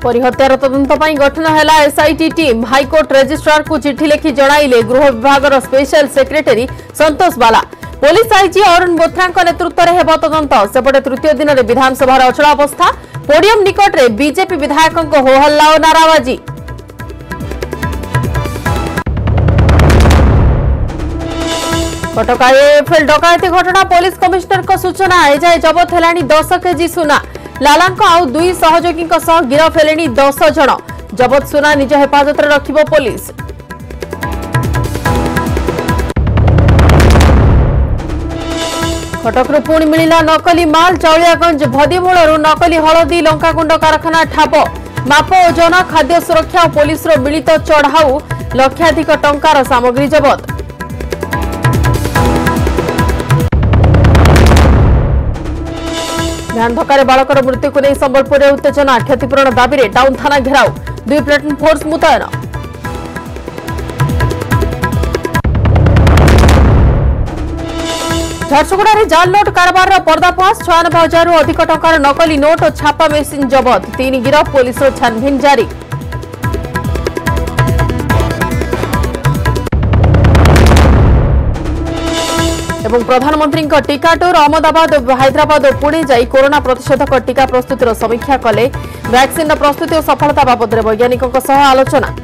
परिहत्यार तदंत ପାଇଁ गठन हैला एसआईटी टीम। हाईकोर्ट रजिस्ट्रार को चिठी लिखि जणाइले गृह विभाग स्पेशल सेक्रेटरी संतोष बाला। पुलिस आईजी अरुण बोथ्रा नेतृत्व में हेब तदंत। सेपटे तृतीय दिन में विधानसभा अचलावस्था। पोडियम निकट में बीजेपी विधायकों हो हल्ला और नाराबाजी। कटक एएफएल डकायती घटना पुलिस कमिश्नर को सूचना। एजाए जबत है 10 केजी सुना। लालांको आउ 2 सहयोगी गिरफ हेले 10 जन। जबत सुना निज हेफाजत रखिबो पुलिस। कटकरू पुणी मिला नकली माल। चाउलियागंज भदीमूलू नकली हलदी लंकाकुंड कारखाना ठाप। माप ओजन खाद्य सुरक्षा और पुलिस मिलित चढ़ाऊ लक्षाधिक टंकार सामग्री जबत। ध्यान धक्का बालकर मृत्यु को नहीं संबलपुर उत्तेजना। क्षतिपूरण दाबी में टाउन थाना घेराव। 2 प्लाटून फोर्स मुतयन। झारसुगुड़ा में जाल नोट कारोबार पर्दाफाश। 96,000 अधिक टंकार नकली नोट और छापा मेसिन जबत। 3 गिरफ। पुलिस छानभिन जारी। एवं प्रधानमंत्री टीका टूर। अहमदाबाद हैदराबाद और पुणे जाई कोरोना प्रतिषेधक टीका प्रस्तुतिर समीक्षा कले। वैक्सीन प्रस्तुति और सफलता बाबद वैज्ञानिकों आलोचना।